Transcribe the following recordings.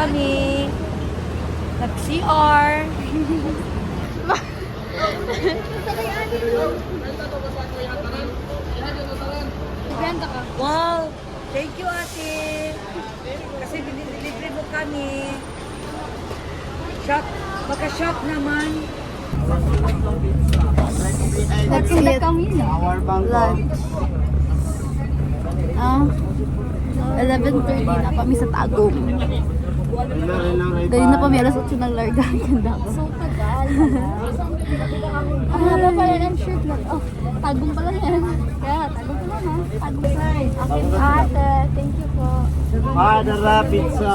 kami. Nag-CR. Wow! Thank you, ate. Kasi binidelivery mo kami. Shop. Baka-shop naman. Let's eat lunch. 11:30 na kami sa Tagum. Dahil na kami alas 8 ng larga. Ganda ko. So tagal. Ang haba pala ng shirt lang. Oh, Tagum pala yan. Kaya, Tagum pala ha. Tagum side. Okay, ate. Thank you po. Dara, pizza.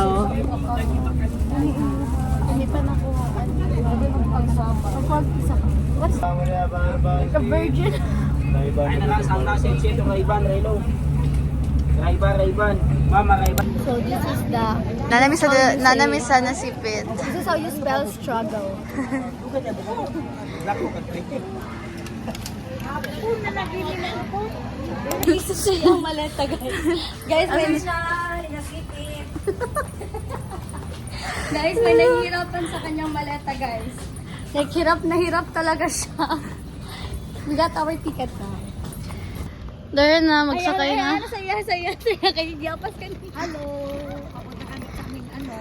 Hindi pa nakuha. What's a virgin? Ay na lang, sound na sensito, Ray-Ban, Raylo. Ray-Ban. Mama, Ray-Ban. So this is the... Nanamisa na sipit. This is how you spell struggle. Isa siya yung maleta, guys. Guys, may... Guys, may nahihirapan sa kanyang maleta, guys. Like, hirap na hirap talaga siya. We got our ticket na. Dara na, magsakay na. Saya. Kaya diyapas ka ni. Hello. Papunta kami kaming ano.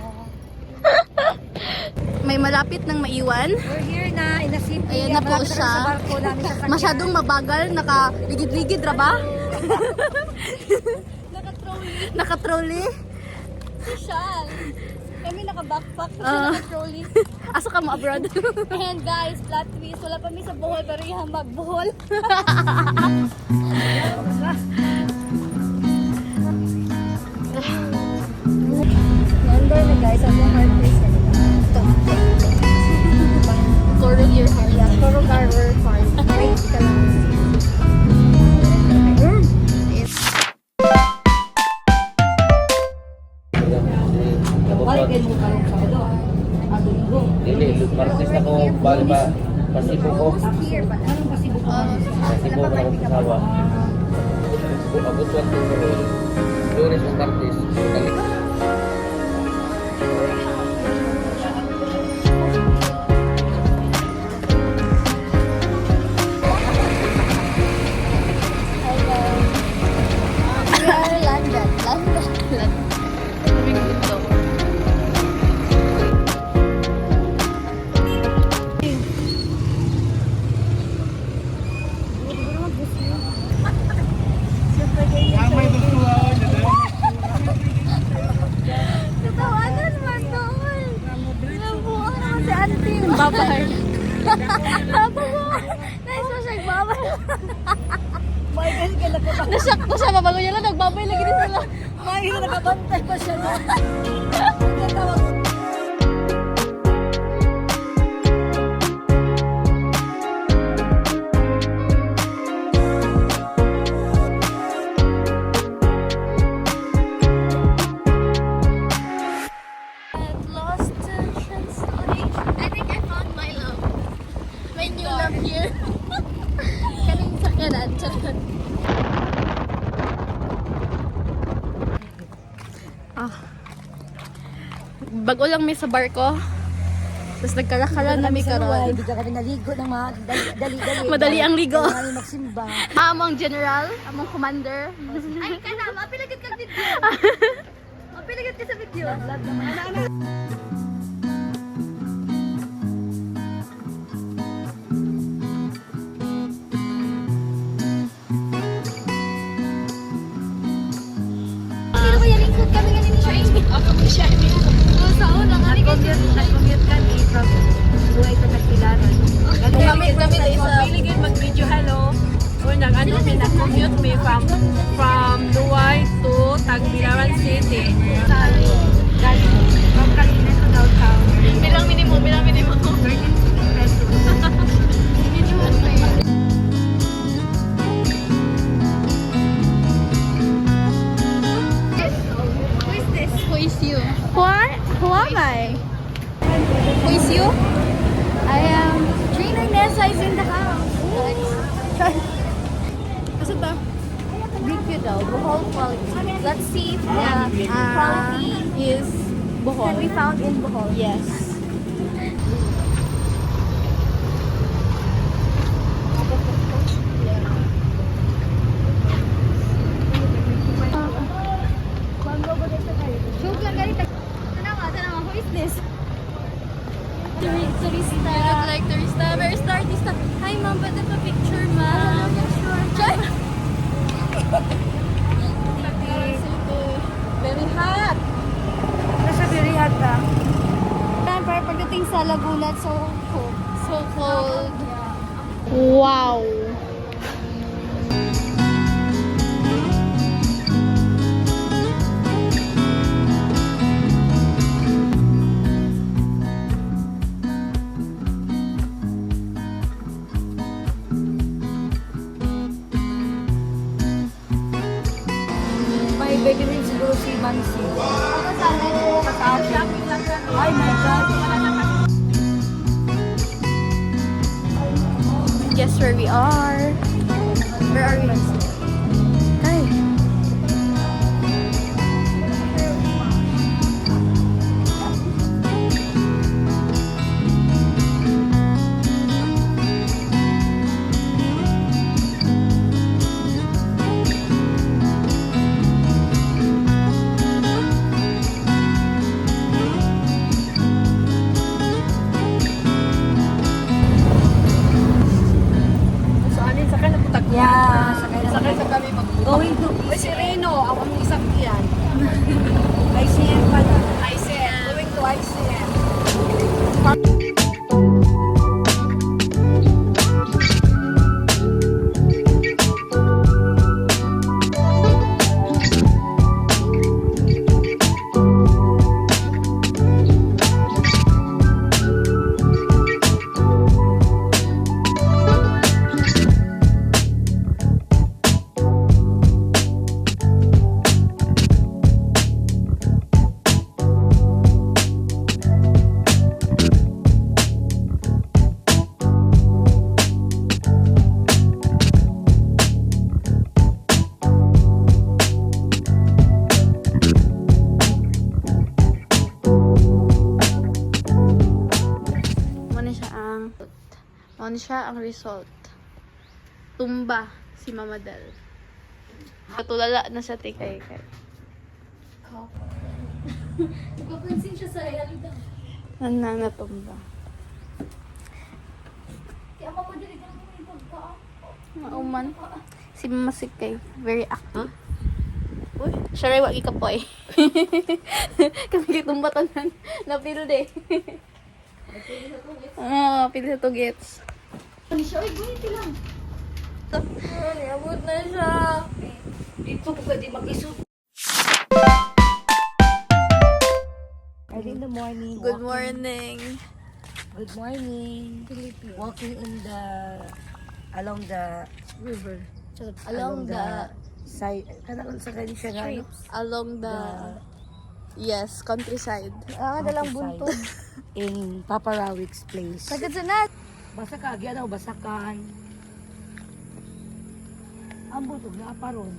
May malapit ng maiwan. We're here na. In the city. Ayan na po siya. Masyadong mabagal. Nakaligid-ligid ra ba? Naka-trolley. Social. Kami naka-backpack. Siya naka-trolley. Asa ka mo abroad? And guys, plot twist. Wala pa mi sa Bohol, pero yung mag-Bohol. Number na guys, ang mga heart place ka nila. Corrog your heart. Yeah, Korogar Farm. Right ka lang. Balikin mo kayo sa ilo. Ang linggo. Dili, martes ako, bali pa, pasipo ko. Here pala. Anong pasibo ko? Pasipo ko na akong kasawa. Abot 1 to Lunes o martes. We are London. Tatawanan man doon. Nabuha naman si auntie. Babar. Nabuha. Nice mo siya babay. Nasyak ko siya. Mabago niya lang. Nagbabay lagi rin sila. May nakabantay pa siya na. Lost in translation. I think I found my love. My new love here. Kaning sakyanan. Charot. Bago lang may sa barko. Tapos nagkarakala na may karon. Hindi ka kami naligo ng mga dali-dali. Madali ang ligo. Kami magsimba. Among general, among commander. Ay, kana, mapilagit ka video. Mapilagit ka sa video. Sino kaya lingkod kami nga ni Shiny? Ako mo Shiny. Sa una, nga Nag-commute kami from buhay sa Nagpilaran. Kami sa Piligid mag-video hello. Unang ano, nag-commute me from Dubai to Tagbilaran City. From Calinas to downtown. bilang minimum. 13 pesos. Who is this? Who is you? What? Who am I? Who is you? I am Trainer Nessa is in the house. Asa ba? Review daw, Bohol quality. Let's see if the quality is Bohol. Can be found in Bohol. Yes. Joke lang ganito. Tanawa, who is this? Turista. You look like turista. Where's the artista? Hi, ma'am. Pwede pa picture, ma'am? Sure. Very hot. Nasa Birihat ka? Pero pagdating sa Laguna, so cold. So cold. Wow. May baby rin siguro si Mansi. Shopping lang yan. Ay my God. Guess where we are. Where are we? Hi. So, alin sa kanila putak? Yeah, Sakay sa kami mag going to Uy, si Reno, awang isang yan. ICM pala. ICM. Going to ICM. Ano siya ang result. Tumba si Mama Del. Katulala na siya kay. Nagpapansin siya sa realidad. Nananatumba. Kaya mapadali ka naman yung pagka. Mauman. Si Mama Sikay. Very active. Uy, siya rin wagi ka po eh. Kami kitumbatan na pilde. Oo, pilde to gets. Ano siya? Uy, buhiti lang. Abot na siya. Dito ko pwede mag-isot. Early in the morning. Good morning. Good morning. Walking in the along the river. Along the side. Kanang sa kanya siya nga. no? along the yes, countryside. Dalang Countryside. buntod. In Papa Rawik's place. Sagad sa nat. Basa ka, agyan daw, basakan. Ang butog na aparon.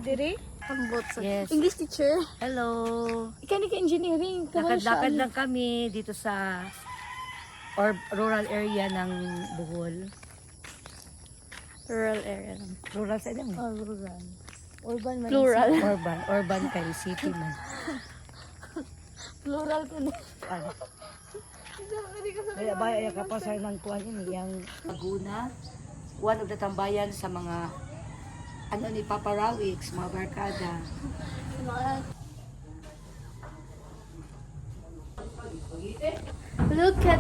Dire? Pambot sa Yes. English teacher. Hello. Ikaw ni ka-engineering. Lakad-lakad lang kami dito sa rural area ng Bohol. Rural area lang. Rural sa mo? Oh, rural. Urban man. Plural. Urban kay city man. Plural ko na. Ano? Kaya ba ay kapasar ng kuan ini yang Laguna. One of the tambayan sa mga ano ni Papa Rawix, mga barkada. Look at...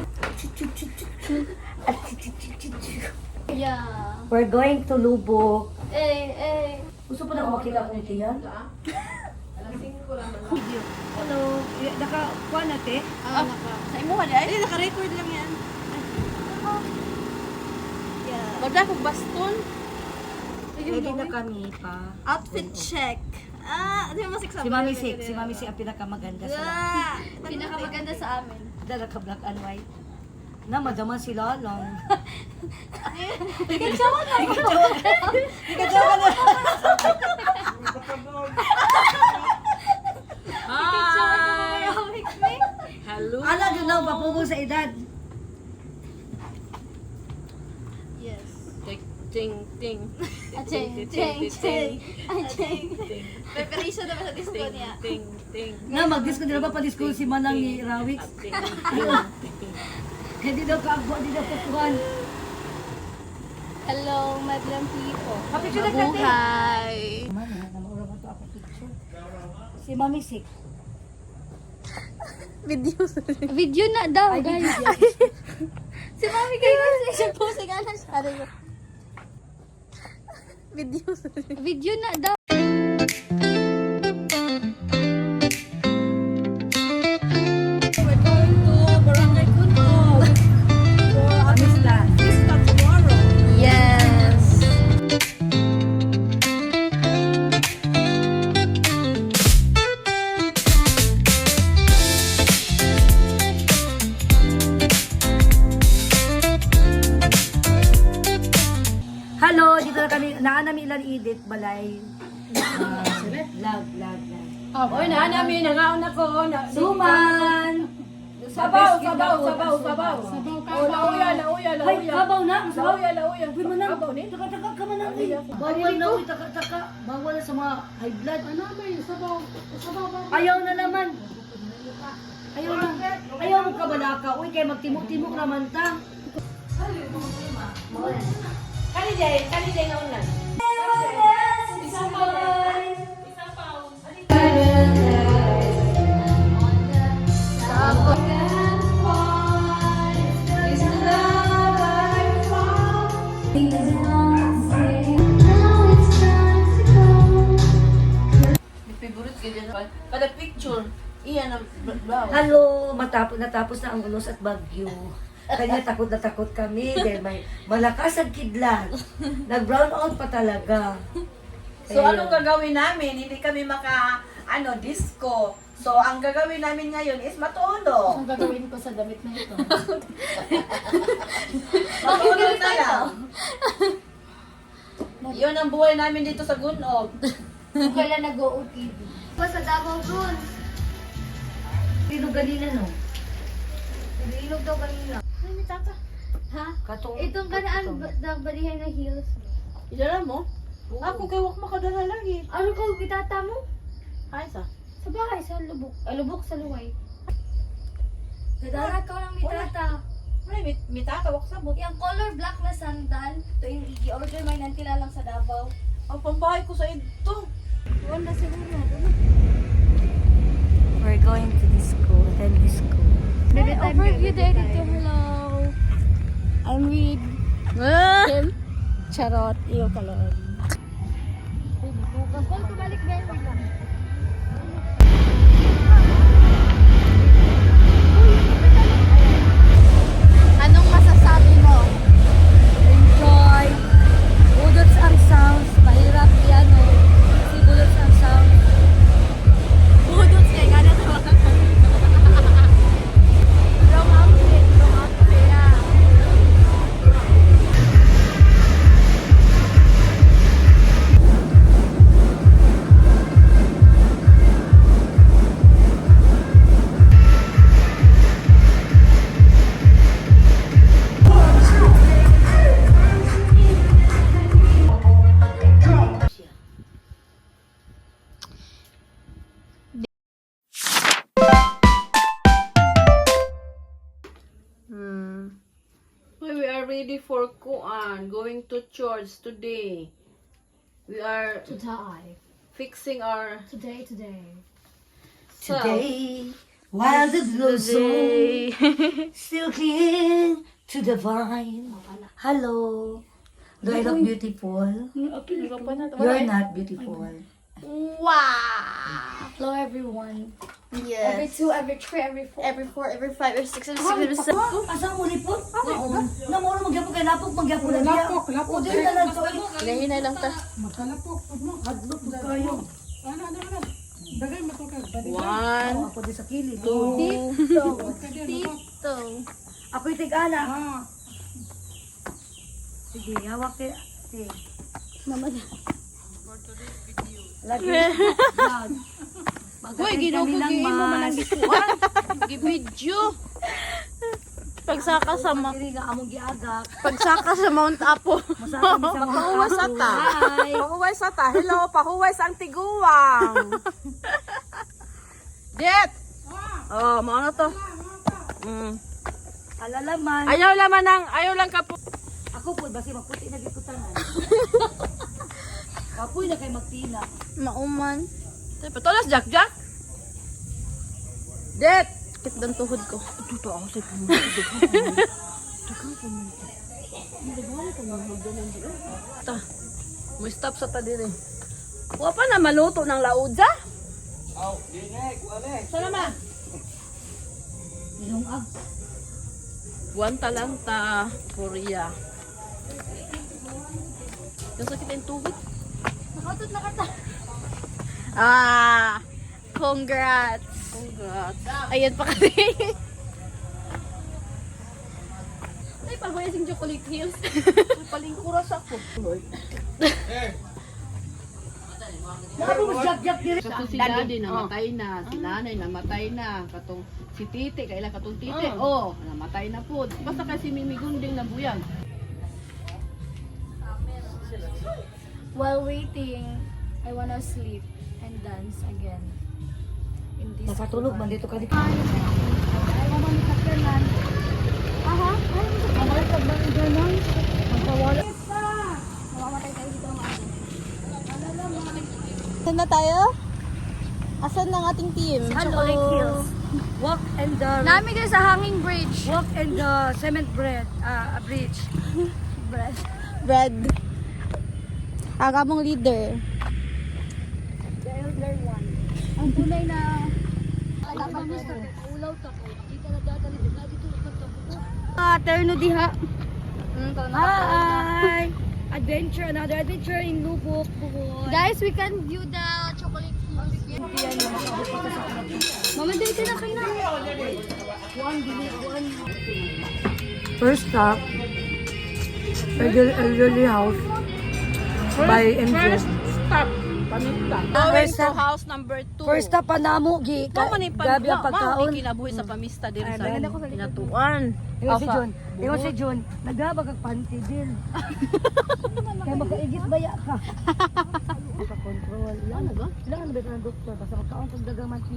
Yeah. We're going to Lubok. Gusto pa na makita ko nito yan? Hello. Naka-kuan natin? Sa imo ka ay naka-record lang yan. Wala ko baston. Ready na kami pa. Outfit check. Ano yung masik Si Mami Sik. Si Mami Sik ang pinakamaganda sa lahat. Pinakamaganda sa amin. Dala ka black and white. Na, madaman sila lang. Ikaw na. Ikaw na. Cheng, cheng, cheng. Ay, cheng. Preparation naman sa disco niya. Ting, ting. Na, mag-disco nila ba pa-disco si Manang ni Rawix? Hindi daw kaagwa, hindi daw kukuhan. Hello, madlang people. Kapicture na kati. Buhay. Mana, namaura ba ito ako picture? Si Mami Sik. Video. Video na daw, guys. Si Mami kayo na siya po sa kanan siya. Video. Video na daw. We're going to Barangay Kunog for a pista tomorrow. Yes. Hello, dito na kami, naanami ilan edit, balay. Lag. Oy, namin, nangaon ako. Suman! Sabaw. Oh, lauya. Ay, kabaw na! Masabaw! Lauya. Uy, manang! Sabaw ni. Taka-taka ka manang! Bawal na, uy, taka-taka. Bawal na sa mga high blood. Ano may sabaw? Ayaw na naman. Ayaw mo ka balaka. Uy, kaya magtimok-timok naman ta. Kanijay nga unan. Favorite ganyan pa. Kada picture, iyan ang brown. Hello, natapos na ang ulos at bagyo. Kanya takot na takot kami dahil may malakas ang kidlat. Nag-brown out pa talaga. So anong gagawin namin? Hindi kami disco. So ang gagawin namin ngayon is matulog. Ang gagawin ko sa damit na ito. Matulog na lang. Yun ang buhay namin dito sa Gunog. Kung kailan nag-OOTD. Pa sa Davao Gun. Sino ganina no? Nilog daw kanina. Ay, may tata. Ha? Katong, Itong kanaan, balihay na heels. Idala mo? Ako kay wak makadala lagi. Ano ka, kitata mo? Ay sa. Sa bahay, sa lubok. Lubok sa luway. Kadara ka lang may tata. Ay, may tatawak sa but. Yung color black na sandal, ito yung i-order may nantila lang sa Davao. Ang pambahay ko sa ito. Wala siguro. We're going to disco, attend disco. Overview the editor. Hello. I'm Reed. Kim. Charot. Iyo kaloon. Kapag kumalik na yun lang. Anong masasabi mo? Enjoy! Budots ang sounds, mahirap piano. Kasi budots ang sounds. Budot kay gana to. Wrong outfit. Yeah. We are ready for Kuan, going to church today. We are Today. fixing our Today. self. Today, while the blossom still cling to the vine. Hello. Do I look beautiful? You're not beautiful. Wow. Hello everyone. Every Yes. 2, every 3, every 4. Every 4, every 5, every 6, every 7. Asa mo lipot? Na mo magyapon kay lapok magyapon na diya. O di na lang so. Hinahinay lang ta. Hadlok mo kayo. One, Ako di sa kilid. Tito. Ako itig-ana. Sige, hawak kay ate. Mama. Lagi. Uy, ginukugiin mo man ang gikuan. Gibidyo. Pagsaka sa Diri nga among giagak. pagsaka sa Mount Apo. Masaka mi sa mga Pahuway sa ta. Hi. Pahuway sa ta. Hello, pahuway sa ang tiguwang. Jet! Oh, maano to? Alalaman. Ayaw lang kapo. Ako po basi maputi na gikutangan. Kapoy na kay magtina. Mauman. Patulas, Jack. Jet! Sakit ng tuhod ko. Tuto ako sa ta. Mo stop sa ta dire. Wa pa na maluto ng laudza? Aw, dinay, kuane. Sana man. Ilungag. Buwan lang ta, Korea. Yung sakit yung tuhod. Nakata. Ah, congrats. Congrats. Ayan pa kasi. Ay, pahuya sing chocolate hills. Palingkuras ako. Sabi mo jab diri. Kato si daddy namatay na, si nanay namatay na, katong si tite, kaila katong tite, oh, namatay na po. Basta kasi Mimi Gunding na buyag. While waiting, I wanna sleep and dance again. In this Nakatulog man dito ka di. Ay, mama ni Kapelan. Aha, ay, mamalit ka ba ng ganon? Magpawala. Mamamatay tayo dito ng ako. Saan na tayo? Asan ng ating team? Chocolate Hills. Walk and the Nami kayo sa hanging bridge. walk and the cement bridge. Bread. Bread. Aga mong leader. The elder one. Ang tunay na ulaw ta ko. Kita na dadali na dito Terno diha. Hi! Adventure, another adventure in Lubok, Bohol. Guys, we can view the chocolate hills. Mama, dito na kayo na. First stop, elderly house by MJ. First stop, Pamista. Going First to stop. house number 2. First stop pa namo gi gabi ang pagkaon. kinabuhi sa Pamista din sa Ay, Pinatuan. Ingon si John, ingon si John, naghabag ang panty din. Kaya makaigit baya ka. Makakontrol. Ilan na ba? Ilan na ba ito ng doktor? Basta magkaon kung dagaman si...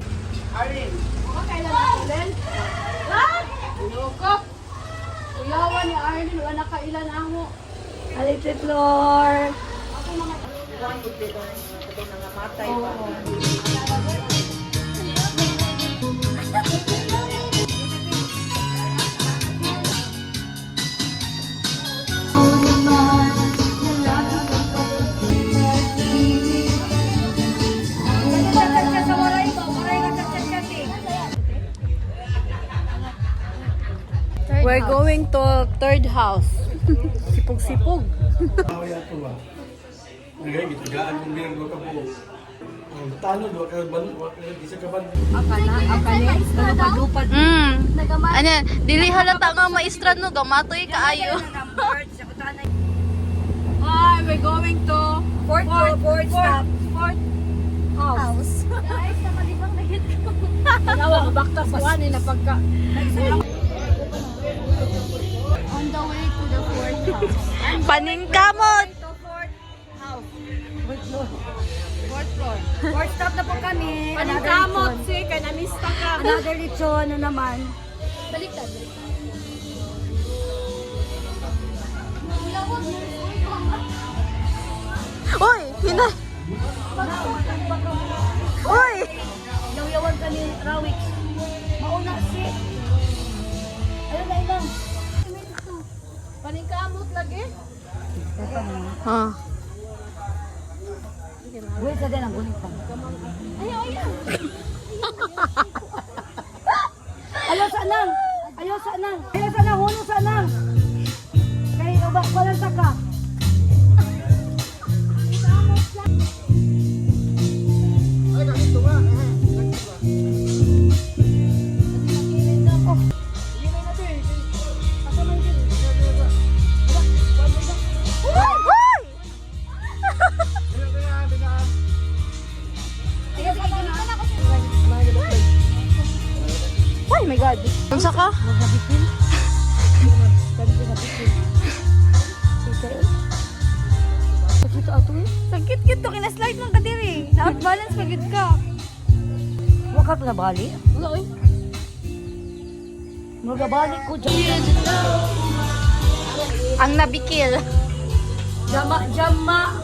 Kuyawan ni Arlene, wala nakailan amo. Electric floor. We're going to third house. Sipog-sipog. Kaya ito ba? Ngayon, itagaan yung bilang doon ka po. Ang talo doon, kaya di sa kaban. Lupad-lupad. Ano, dili halata nga maestra no, gamatoy kaayo. Hi, we're going to Fourth stop. House. Guys, nakalibang na hit ko. Nawa, bakta sa wani na pagka. On the way to the fourth house. Paningkamot. Fourth floor. Fourth stop na po kami. Paningkamot, si, kay namista ka. Another lechon na naman. Baliktad. Uy, hina. Uy. Yaw-yawan kami, Rawik. Mauna si. Ayun na ilang. Paningkamot lagi. Ha. Buhay sa din ang gunita. Ayaw, ayaw. Ayaw sa anang. Ayaw sa anang. Ayaw sa anang. Hulo sa anang. Kay walang saka. Oh my God. Unsa ka? Magabitin. Sakit ato eh. Sakit kito, kinaslide mong kadiri. Na-outbalance pagid ka. Wakat na bali. Wala, oy. Magabalik ko dyan. Ang nabikil. Jama.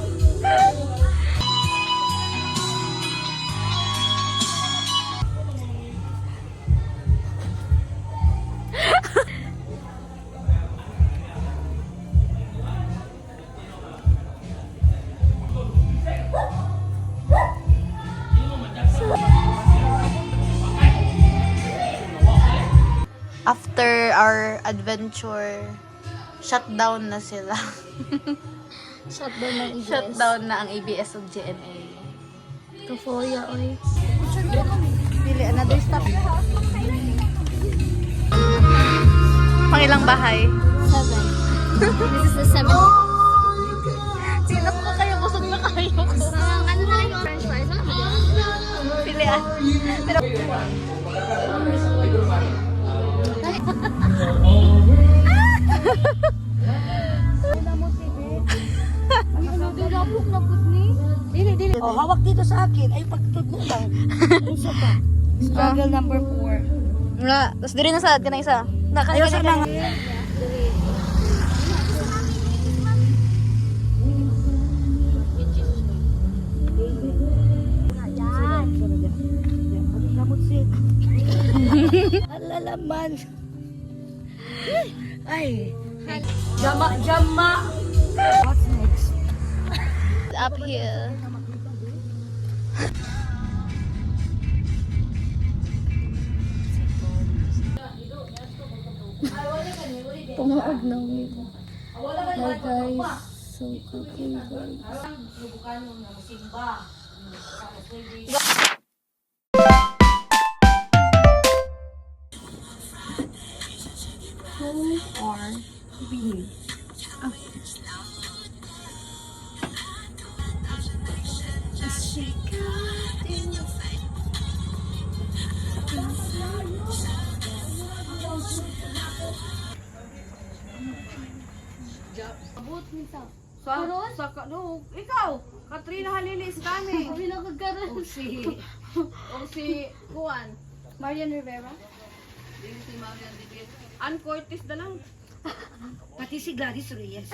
After our adventure, shutdown na sila. Shutdown ng EBS. Shutdown na ang ABS of GMA. Euphoria, oy. Dili, another stop. Pangilang bahay? 7. This is the 7th. Sino ko kayo? Busog na kayo. Ano na yung french fries? Ano ba yun? Pilihan. Pero, Lapok na put ni. dili. Oh, hawak dito sa akin. Ay, pagtudlo lang. Isa pa. Struggle number 4. Nga, tapos diri na sa ka na isa. Ayaw sa nang... Alalaman. Ay. Jama. What's next? Uphill. Pumaog na ulit. Hi guys. So, okay guys. Who are we? Ikaw, Katrina Halili sa dami. Bilang kagkaroon. O si Juan. Marian Rivera. Si Marian Didier. Ann Cortez na lang. Pati si Gladys Reyes.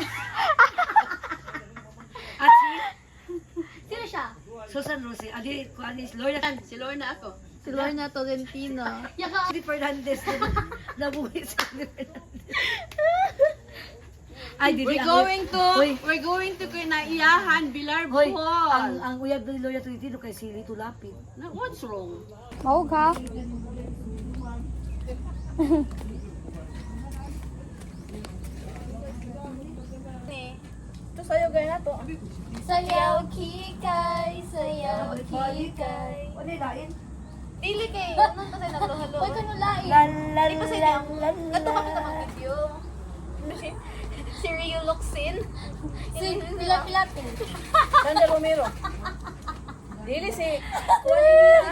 At si Sino siya? Susan Rose. Adi, Kuanis, Lorna. Si Lorna ako. Si Lorna Tolentino. Yaka. Si Fernandez. Nabuhay si Fernandez. Ay, dili Hoy. We're going to kinaiyahan Bilar Hoy, Bohol. ang uyab ni Loya Tolentino kay si Lito Lapid. What's wrong? Maog ha? Ito sa'yo gaya na to. Sayaw kikay, sayaw kikay. Ano yung lain? Dili kay, ano kasi naglohalo. Hoy, kanulain. Di ba sa inyo? Gato kami na mag-video. Si Rio Luxin. Si Pilapilapil. Sandra Romero. Dili si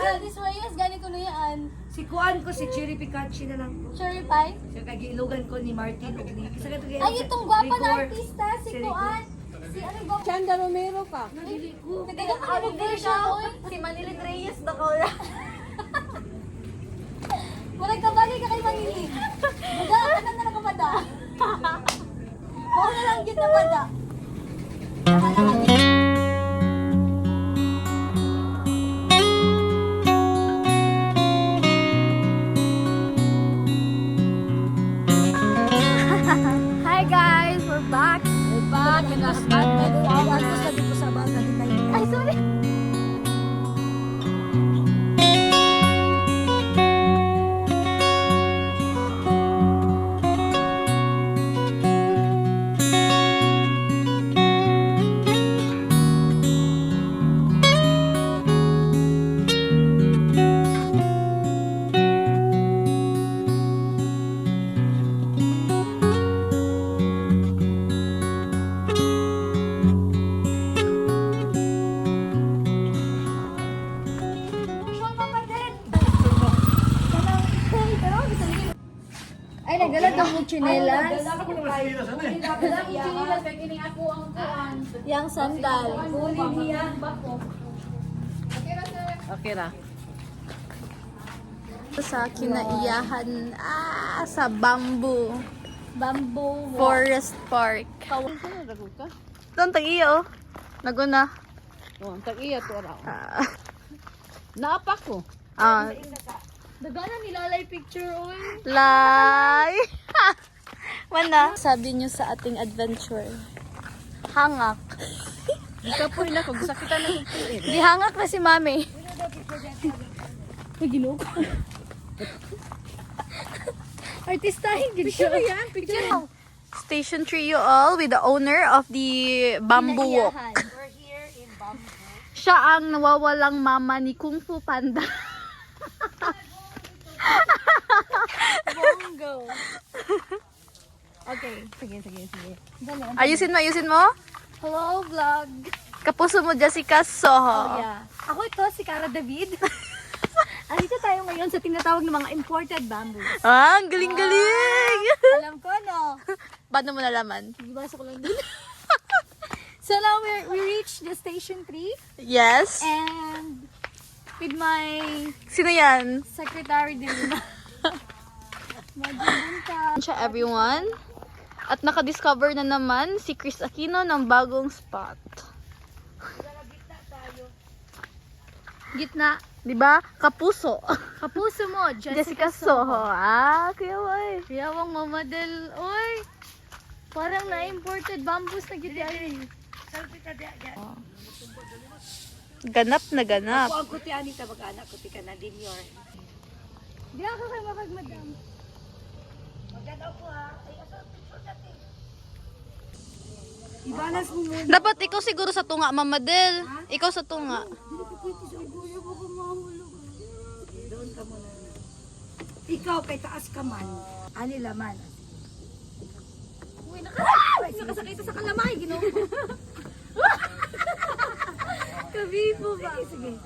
Gladys Reyes, gani ko nuyaan. Si Kuan ko, si Cherry Picachi na lang po. Cherry pie. Siya kagilugan ko ni Martin o ni... Isa ka to Ay, itong gwapa na artista, si Kuan. Si ano ba? Chanda Romero ka. Nagiging ano version, oy. Si Manilin Reyes na ko. Walang kabali ka kay Manili. Bada, ka na nakabada. Mao na lang gid na bada. Hi guys, we're back. We're back. Nag-awan ko sa dito sa baga ni Tay. Ay, sorry. Dala daw mo chinelas. Ako na masira sana eh. Yang sandal. Okay ra. Sa kinaiyahan sa Bamboo Bamboo walk. Forest Park. Kawon ko na dago ka. Doon tag-iyo. Naguna. Oh, tag-iya to ra. Naapa ko. Dagana nilalay picture oy. Lay. Mana? Sabi niyo sa ating adventure. Hangak. Di ka po ina kog sakitan na kog tuig. Di hangak na si Mami. Pagilog. Artistahin gid siya. Picture mo. Station Trio all with the owner of the Bamboo Walk. We're here in Bamboo. Siya ang nawawalang mama ni Kung Fu Panda. Bongo. Okay, sige. Ayusin mo. Hello vlog. Kapuso mo, Jessica Soho. Yeah. Ako ito si Cara David. Andito tayo ngayon sa tinatawag ng mga imported bamboos. Ang galing-galing! Alam ko, no? Paano mo nalaman? Ibasa ko lang din. So now we reached the station 3 Yes. and with my Sino yan? secretary din. Magbunta. Siya everyone. At nakadiscover na naman si Chris Aquino ng bagong spot. Gitna. Diba? Kapuso. Kapuso mo, Jessica Soho. Kuya Boy. Yawang mamadel. Oy! Parang na-imported bamboos na giti ay. Ganap na ganap. Ako ang kuti Anita mag-anak kuti ka na din your. Di ako kay makagmadam. Maganda ko ha. Ay asa picture natin. Ibalas mo muna. Dapat ikaw siguro sa tunga, Mama Del. Ikaw sa tunga. Doon ka muna. Ikaw kay taas ka man. Ani laman. Uy, nakasakay sa kalamay. Ginoo ko. Kabibo ba? Sige.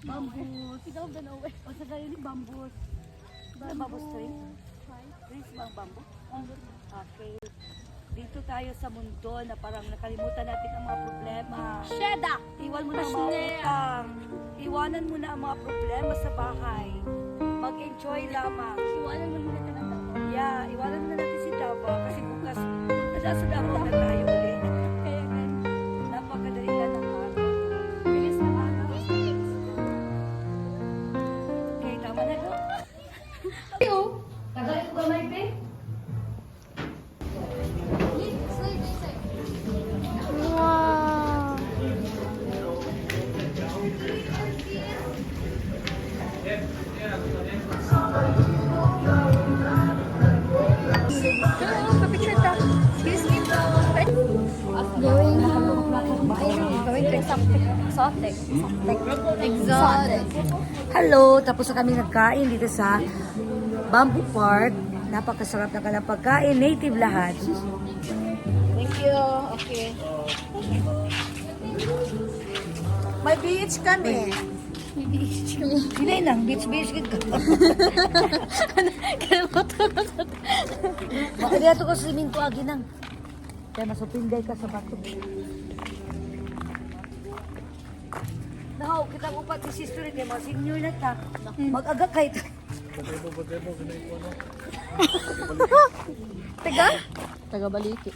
Bamboo. Sigaw ba na uwi? O sa kayo ni bamboo. Bamboo street. Street bang bamboo? Okay. Dito tayo sa mundo na parang nakalimutan natin ang mga problema. Sheda! Iwan mo na ang mga utang. Iwanan mo na ang mga problema sa bahay. Mag-enjoy lamang. Iwanan mo muna ka ng tao. Yeah, iwanan na natin si Dava kasi bukas nasa Dava na tayo ulit. Kaya gan. Napakadali lang ng araw. Bilis na araw. Okay, tama na ko. Ayo, tagal ko gamay pe. Wow. Kapicture ka. Excuse me po. Going to exotic. Exotic. Hello, tapos na kami nagkain dito sa Bamboo Park. Napakasarap na kalang pagkain, native lahat. Thank you. Okay. May beach kami. Sinay lang, beach ka. Baka dito ko swimming ko agi nang. Kaya masupinday ka sa bato. Nahaw, kita mo pa si sister kay mga senior na ta. Mag-aga kay ta. Taga Baliki.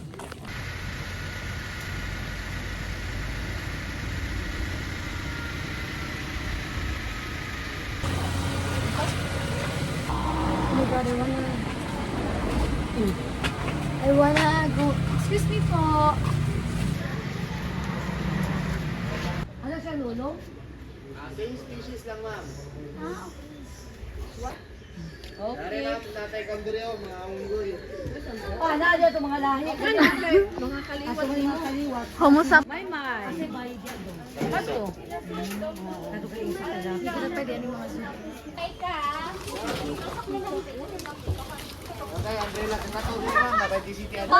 I wanna go. Excuse me po. Ano siya, lolo? Same species lang, ma'am. Okay. Natay kandureo, mga unggoy. Ah, na dito mga lahi. Mga kaliwat Mga nimo. kaliwat. Humusa. May. Kasi bayi diya doon. Kato. Kato kay isa ka lang. Hindi ko na pwede ano mga sulit. Okay, umbrella kung katulog, ma'am. Dapat di city ano.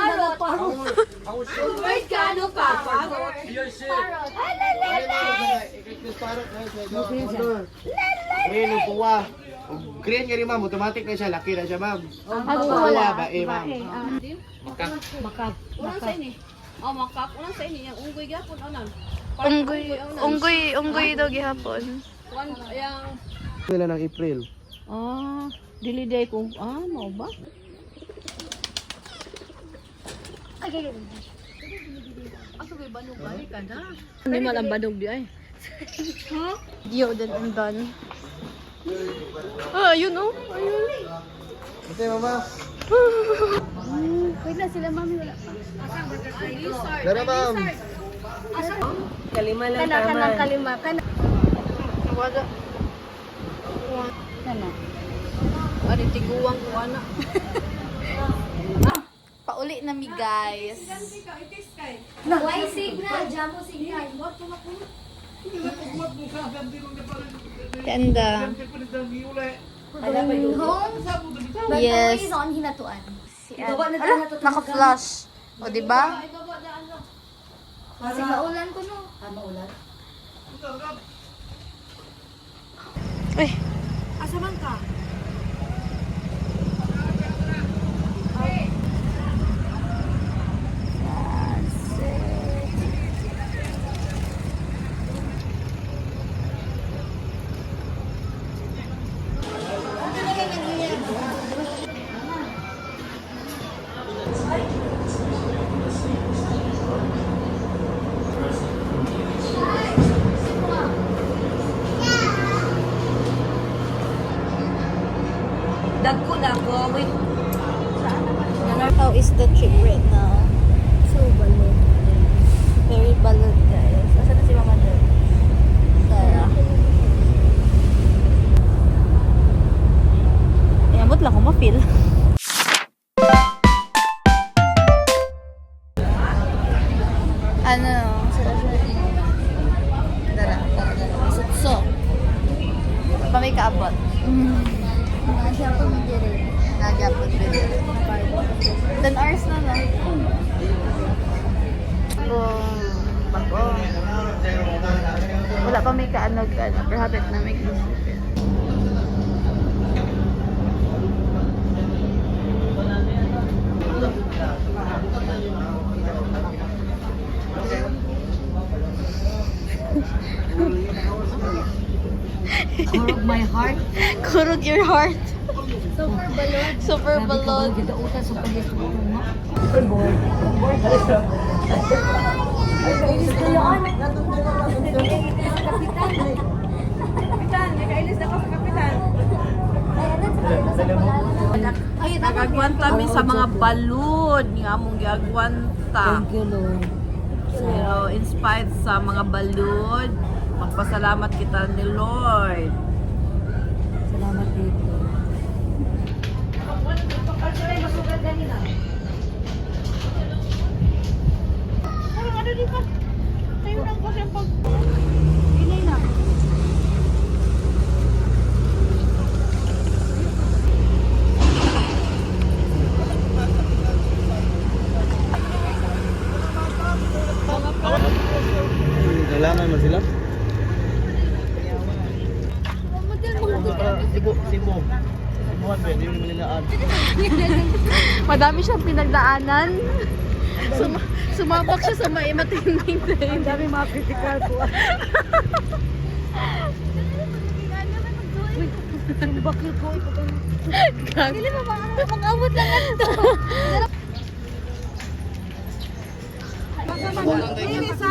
Ako sure. Wait ka, ano pa? Yes, sir. Ikot parot na sa condor. Ngayon, ang kuwa. Korean nga rin ma'am, automatic na siya, laki na siya ma'am. Ako Wala wala. ba eh ma'am. Makak. Makak. Ulan sa ini. Oh, makak. Ulan sa ini. Yung unggoy gyapon anan. Unggoy daw gihapon. Kuan yang Nila ng April. dili day kung mo ba? Aso may banog balik ka na. Hindi man ang banog di ay. Yo, then and done. Ah, yun oh. Ayun. Ate mama. Wait na sila, mami. Wala pa. Pero ma'am. Kalima lang Kana, tama. kalima. Kana. Wala. Kana. Ari tiguwang ko ana. Pauli na mi guys. Why signal? Jamo signal. Ganda. Going home. Yes. Is on hinatuan. Gawa na Ala, naka-flash. O, diba? Kasi maulan ko no. Maulan. Uy, Asa man ka? Dagko na ako. Wait. how is the trip right now? So, balon. Very balot guys. Asan na si Mama Del? Sarah. Ayamot lang ko ma-feel. Ano? Dara. Sutso. Pa may kaabot. Nagya po mo dire. Nagyapot din. 10 hours na na. Bago. Wala pa may kaanog ano. Perhaps na may kisipin. Kurog my heart. Kurog your heart. Super balon. Super balot. Kita utas sa pagkisuko mo. Super bored. Ilis na yun. Kapitan, nakailis na ako sa kapitan. Ay, Nagagwanta mi sa mga balud nga among giagwanta. Thank you, Lord. So, inspired sa mga balud, magpasalamat kita ni Lord. Salamat dito. Kailangan mo sila? Sibo. Sibuhan ba? Hindi mo nilaan. Madami siyang pinagdaanan. Sumabak siya sa matinding Ang dami mga critical ko. Simbakil ko. Dili mo ba mag-abot lang ato. Sa